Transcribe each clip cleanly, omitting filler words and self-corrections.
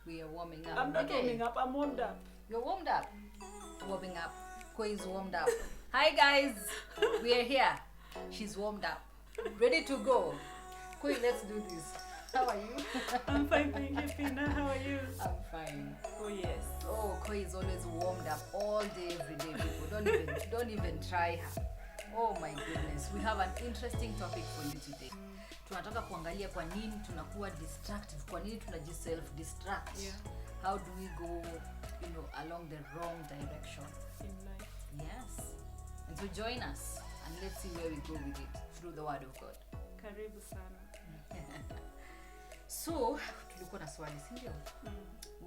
We are warming up. I'm not warming up, I'm warmed up. You're warmed up. Warming up. Koi is warmed up. Hi guys, we are here. She's warmed up. Ready to go. Koi, let's do this. How are you? I'm fine, thank you, Pinnah. How are you? I'm fine. Oh yes. Oh, Koi is always warmed up all day, every day. People, don't even try her. Oh my goodness, we have an interesting topic for you today. Tunataka kuangalia kwa nini tunakuwa distracted, kwa nini tunajiself distract. Yeah. How do we go, along the wrong direction In life. Yes. And so join us and let's see where we go with it through the word of God. Karibu sana. So, tulikuwa na swali, si ndio?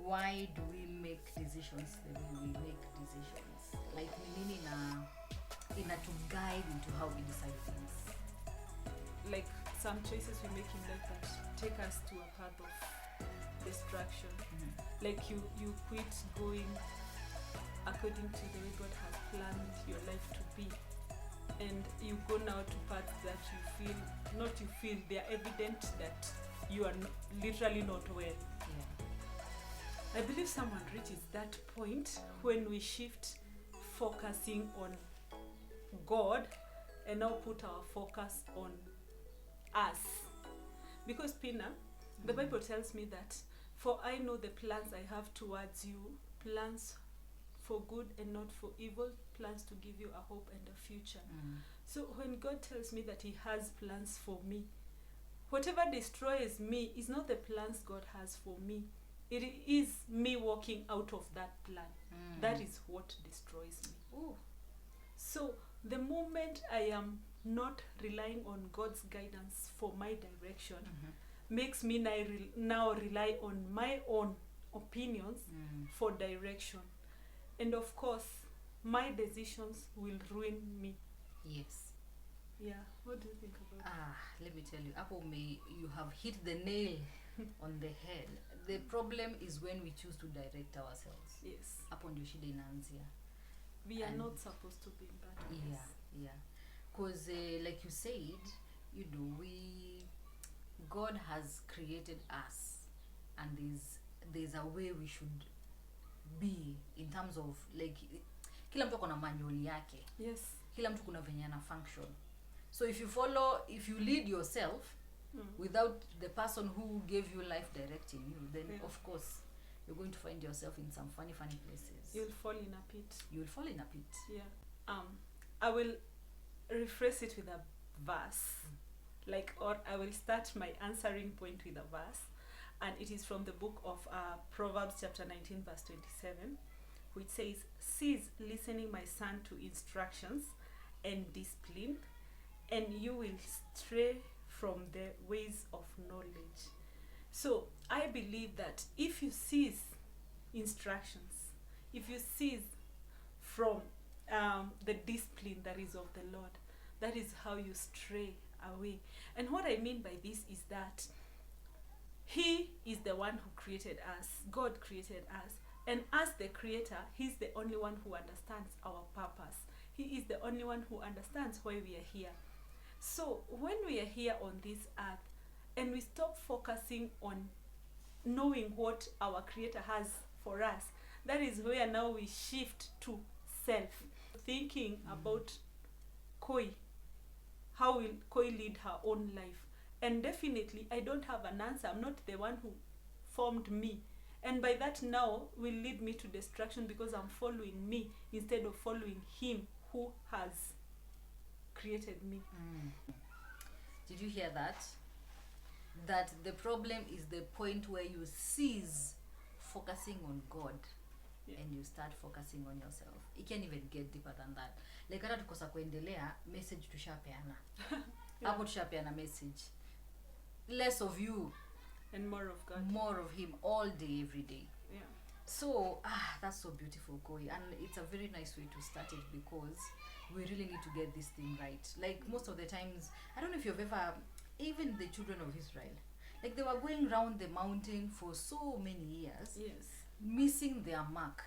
Why do we make decisions the way we make decisions? Like nini ina to guide into how we decide things. Like some choices we make in life that take us to a path of destruction. Like you quit going according to the way God has planned your life to be, and you go now to paths that they are evident that you are literally not well. Yeah. I believe someone reaches that point when we shift focusing on God and now put our focus on us. Because Pinnah, the Bible tells me that, for I know the plans I have towards you, plans for good and not for evil, plans to give you a hope and a future. So when God tells me that he has plans for me, whatever destroys me is not the plans God has for me. It is me walking out of that plan. That is what destroys me. Ooh. So the moment I am not relying on God's guidance for my direction, makes me now rely on my own opinions for direction. And of course, my decisions will ruin me. Yes. Yeah, what do you think about that? Let me tell you, you have hit the nail on the head. The problem is when we choose to direct ourselves. Yes. Hapo ndio shida inaanzia. We are not supposed to be in that place. Yeah. Because like you said, God has created us, and there's a way we should be in terms of, like, kila mtu kuna manual yake. Yes. Kila mtu kuna venye ana function. So if you lead yourself without the person who gave you life directing you, then of course you're going to find yourself in some funny places. You'll fall in a pit. Yeah. I will rephrase it with a verse. Or I will start my answering point with a verse. And it is from the book of Proverbs chapter 19 verse 27, which says, "Cease listening, my son, to instructions and discipline, and you will stray from the ways of knowledge." So I believe that if you cease instructions, if you cease from the discipline that is of the Lord, that is how you stray away. And what I mean by this is that he is the one who created us. God created us. And as the creator, he's the only one who understands our purpose. He is the only one who understands why we are here. So when we are here on this earth and we stop focusing on knowing what our creator has for us, that is where now we shift to self. Thinking about Koi. How will Koi lead her own life? And definitely, I don't have an answer. I'm not the one who formed me. And by that now will lead me to destruction because I'm following me instead of following him who has created me. Did you hear that? That the problem is the point where you cease focusing on God and you start focusing on yourself. It can't even get deeper than that. Like hata tukosa kuendelea, message tushapeana. Hapo tushapeana message. Less of you and more of God. More of him all day, every day. Yeah. So, that's so beautiful, Koi. And it's a very nice way to start it because we really need to get this thing right. Like most of the times, I don't know if you've ever, even the children of Israel, like they were going around the mountain for so many years. Yes. Missing their mark,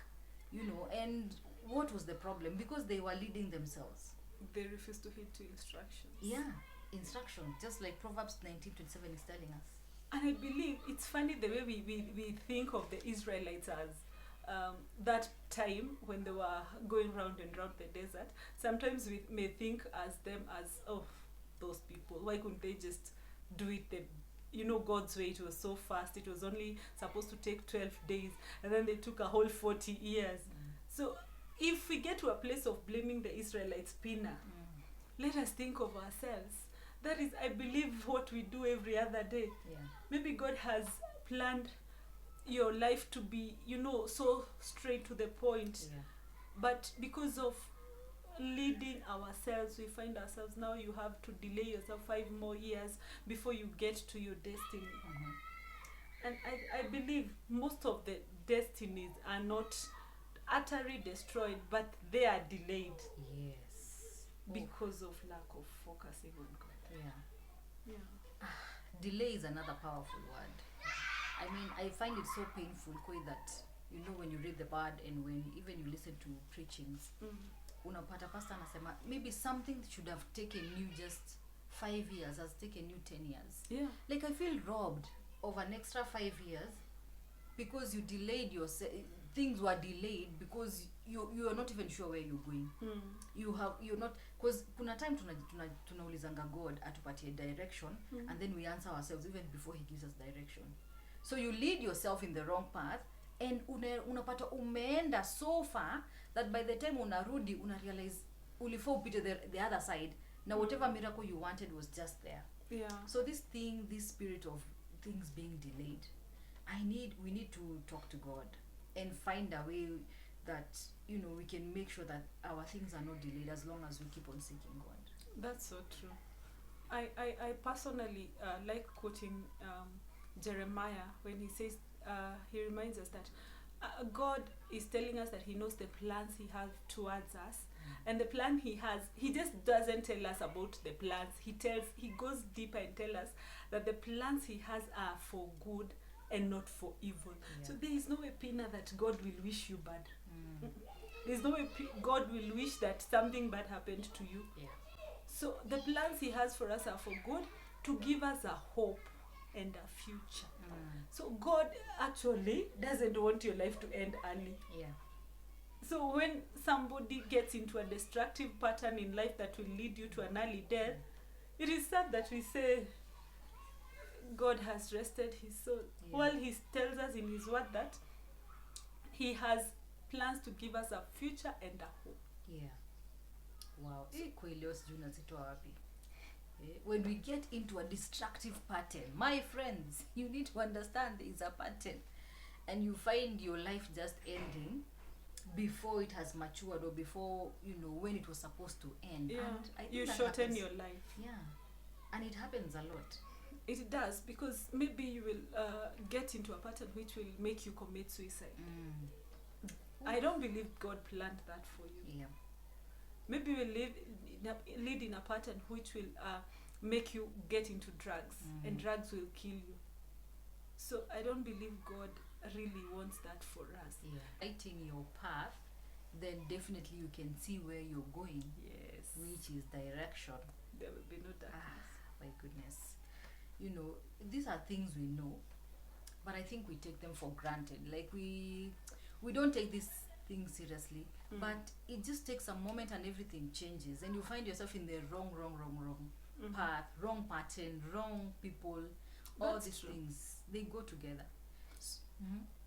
and what was the problem? Because they were leading themselves. They refused to heed to instructions. Yeah, instruction, just like Proverbs 19:27 is telling us. And I believe it's funny the way we think of the Israelites as that time when they were going round and round the desert. Sometimes we may think as them as, oh, those people, why couldn't they just do it God's way? It was so fast. It was only supposed to take 12 days, and then they took a whole 40 years. So if we get to a place of blaming the Israelites, Pinnah, let us think of ourselves. That is, I believe, what we do every other day. Yeah. Maybe God has planned your life to be, so straight to the point. Yeah. But because of leading ourselves, we find ourselves now you have to delay yourself 5 more years before you get to your destiny. And I believe most of the destinies are not utterly destroyed, but they are delayed. Yes. Because of lack of focusing on God. Yeah. Delay is another powerful word. I mean, I find it so painful, Koi, that when you read the word and when even you listen to preachings, unapata pastor anasema maybe something should have taken you just 5 years has taken you 10 years. Yeah. Like, I feel robbed of an extra 5 years because you delayed yourself. Things were delayed because you are not even sure where you're going. You're not, because kuna time tunaulizanga God atupatie direction, and then we answer ourselves even before he gives us direction. So you lead yourself in the wrong path, and unapata umeenda so far that by the time unarudi realize ulifaa upite the other side. Now whatever miracle you wanted was just there. Yeah. So this spirit of things being delayed, we need to talk to God and find a way that we can make sure that our things are not delayed as long as we keep on seeking God. That's so true. I personally like quoting Jeremiah when he says, he reminds us that God is telling us that he knows the plans he has towards us. And the plan he has, he just doesn't tell us about the plans. He goes deeper and tells us that the plans he has are for good and not for evil. Yeah. So there is no way, Pinnah, that God will wish you bad. There's no way God will wish that something bad happened to you. Yeah. So the plans he has for us are for good, to give us a hope and a future. So God actually doesn't want your life to end early. Yeah. So when somebody gets into a destructive pattern in life that will lead you to an early death, it is sad that we say God has rested his soul. Yeah. While he tells us in his word that he has plans to give us a future and a hope. Yeah. Wow. When we get into a destructive pattern, my friends, you need to understand there is a pattern, and you find your life just ending before it has matured, or before when it was supposed to end. Yeah. And I think you shorten your life. Yeah. And it happens a lot. It does, because maybe you will get into a pattern which will make you commit suicide. I don't believe God planned that for you. Yeah. Maybe you will lead in a pattern which will make you get into drugs, and drugs will kill you. So I don't believe God really wants that for us. Yeah. Writing your path, then definitely you can see where you're going. Yes. Which is direction. There will be no darkness. My goodness. These are things we know, but I think we take them for granted. Like we don't take these things seriously, but it just takes a moment and everything changes, and you find yourself in the wrong path, wrong pattern, wrong people. All these things, they go together.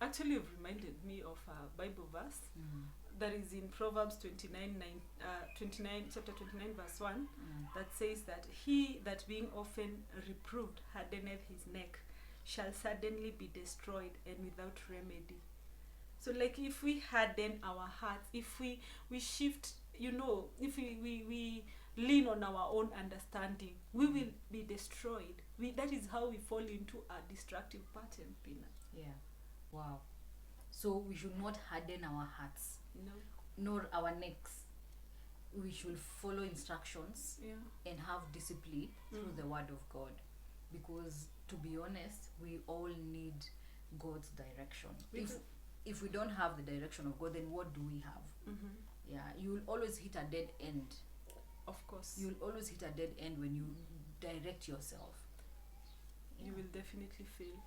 Actually, you've reminded me of a Bible verse that is in Proverbs 29, chapter 29, verse 1, that says that he that being often reproved hardeneth his neck shall suddenly be destroyed and without remedy. So like if we harden our hearts, if we shift, if we lean on our own understanding, we will be destroyed. That is how we fall into a destructive pattern, Pinnah. Yeah. Wow. So we should not harden our hearts. No. Nor our necks. We should follow instructions and have discipline through the word of God. Because to be honest, we all need God's direction. If we don't have the direction of God, then what do we have? Yeah, you'll always hit a dead end. Of course. You'll always hit a dead end when you direct yourself. you will definitely fail.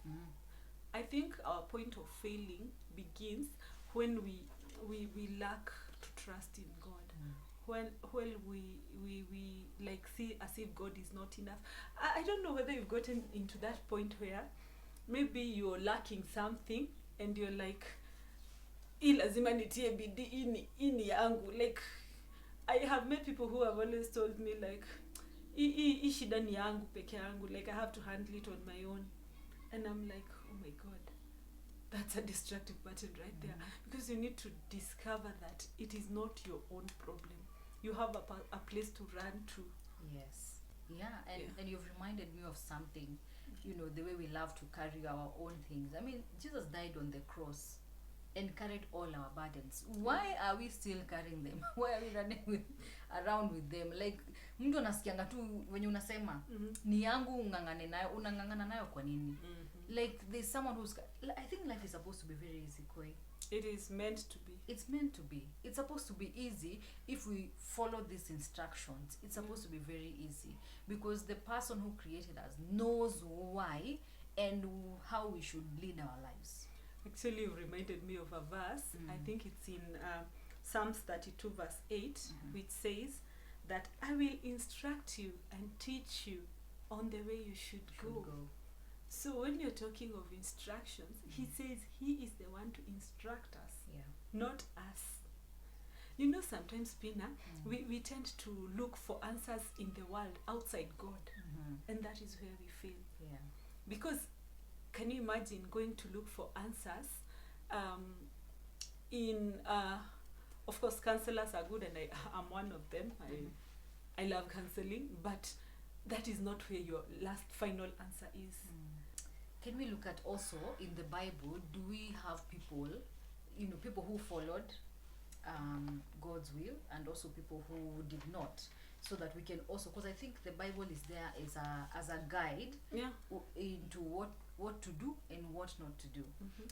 I think our point of failing begins when we lack to trust in God. When we like see as if God is not enough. I don't know whether you've gotten into that point where maybe you're lacking something and you're like, hii lazima nitie bidii ini yangu. Like, I have met people who have always told me like, hii shida ni yangu peke yangu, like I have to handle it on my own. And I'm like, oh my God, that's a destructive pattern right there. Because you need to discover that it is not your own problem. You have a place to run to. Yes. Yeah, and you've reminded me of something, you know, the way we love to carry our own things. I mean, Jesus died on the cross and carried all our burdens. Why are we still carrying them? Why are we running around with them? Like, mtu anasikianga tu wenye unasema ni yangu unangangana nayo kwa nini? Like, there's someone who's, I think life is supposed to be very easy, Koi. It is meant to be. It's meant to be. It's supposed to be easy if we follow these instructions. It's supposed to be very easy because the person who created us knows why and how we should lead our lives. Actually, you reminded me of a verse. I think it's in Psalms 32 verse 8, which says that I will instruct you and teach you on the way you should go. So when you're talking of instructions, he says he is the one to instruct us, not us. You know, sometimes, Pinnah, we tend to look for answers in the world outside God, and that is where we fail. Because can you imagine going to look for answers in of course counselors are good, and I'm one of them. I love counseling, but that is not where your last final answer is. Can we look at also in the Bible, do we have people, you know, people who followed God's will and also people who did not, so that we can also, because I think the Bible is there as a guide into what to do and what not to do.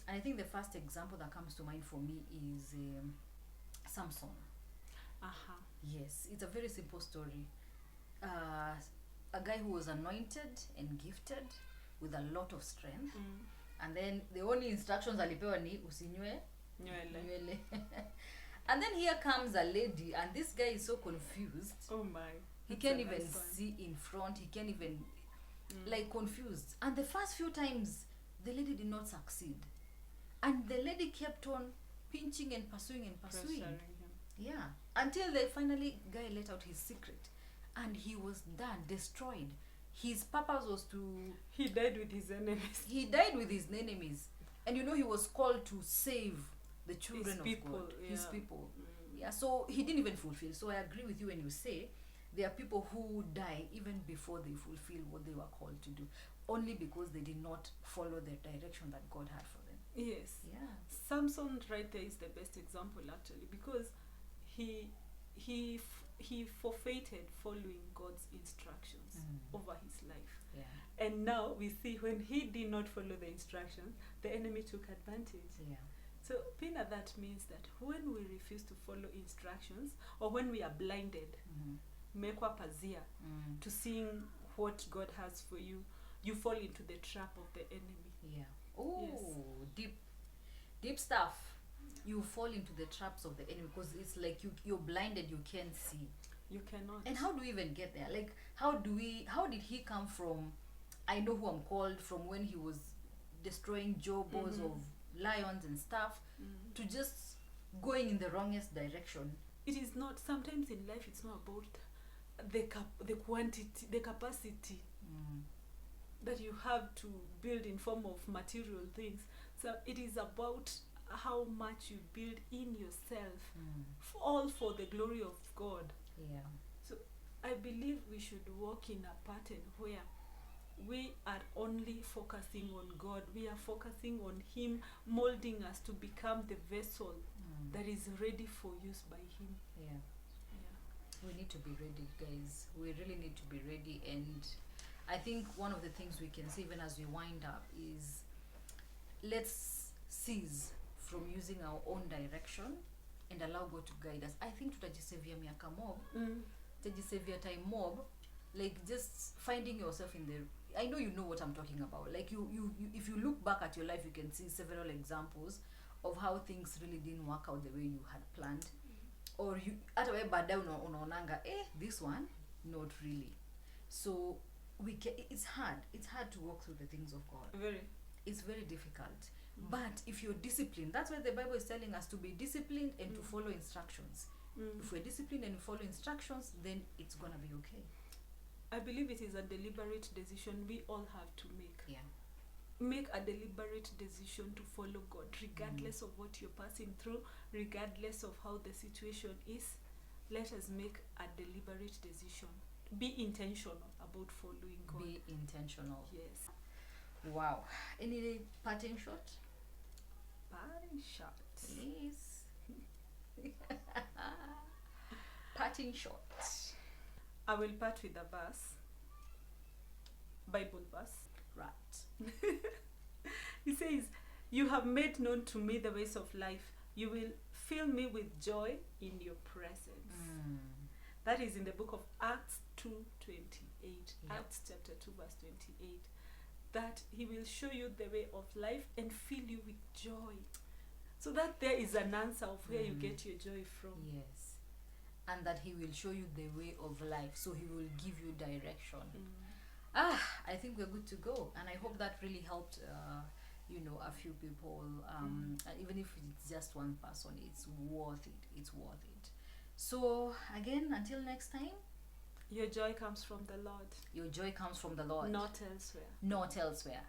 And I think the first example that comes to mind for me is Samson. Yes, it's a very simple story. A guy who was anointed and gifted with a lot of strength, and then the only instructions alipewa ni usinywe nywele. And then here comes a lady, and this guy is so confused. Oh my. He can't even see in front. He can't even like confused. And the first few times the lady did not succeed, and the lady kept on pinching and pursuing until they finally guy let out his secret, and he was done, destroyed. His purpose was to... He died with his enemies. He died with his enemies. And you know, he was called to save the children of God. His people. So he didn't even fulfill. So I agree with you when you say there are people who die even before they fulfill what they were called to do, only because they did not follow the direction that God had for them. Yes. Samson right there is the best example, actually, because he forfeited following God's instructions over his life. And now we see when he did not follow the instructions, the enemy took advantage. So, Pinnah, that means that when we refuse to follow instructions, or when we are blinded, mekwa pazia, to seeing what God has for you, you fall into the trap of the enemy. Deep stuff. You fall into the traps of the enemy because it's like you're blinded, you can't see. You cannot. And how do we even get there? Like, how did he come from, I know who I'm called, from when he was destroying jobos of lions and stuff, to just going in the wrongest direction? It is not, sometimes in life it's not about the quantity, the capacity that you have to build in form of material things. So it is about how much you build in yourself, all for the glory of God. So I believe we should walk in a pattern where we are only focusing on God. We are focusing on Him molding us to become the vessel that is ready for use by Him. We need to be ready, guys. We really need to be ready. And I think one of the things we can say even as we wind up is, let's cease from using our own direction and allow God to guide us. I think tutajisevia miaka mob, tutajisevia time mob, like just finding yourself in the I know you know what I'm talking about. Like you if you look back at your life, you can see several examples of how things really didn't work out the way you had planned, or you hata wewe baadaye unaonanga this one not really. So it's hard to walk through the things of God. It's very difficult. But if you're disciplined, that's why the Bible is telling us to be disciplined and to follow instructions. If we're disciplined and follow instructions, then it's gonna be okay. I believe it is a deliberate decision we all have to make. Yeah. Make a deliberate decision to follow God, regardless of what you're passing through, regardless of how the situation is. Let us make a deliberate decision. Be intentional about following God. Be intentional. Yes. Wow. Any parting shot? Parting shot. Yes. Parting shot. I will part with a verse. Bible verse. Right. He says, "You have made known to me the ways of life. You will fill me with joy in your presence." That is in the book of Acts 2:28. Yep. Acts chapter 2 verse 28. That he will show you the way of life and fill you with joy. So that there is an answer of where you get your joy from. Yes. And that he will show you the way of life. So he will give you direction. I think we're good to go. And I hope that really helped a few people. Even if it's just one person, it's worth it. It's worth it. So again, until next time, your joy comes from the Lord. Your joy comes from the Lord. Not elsewhere. Not elsewhere.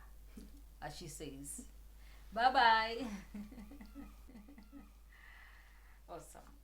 As she says. Bye-bye. Awesome.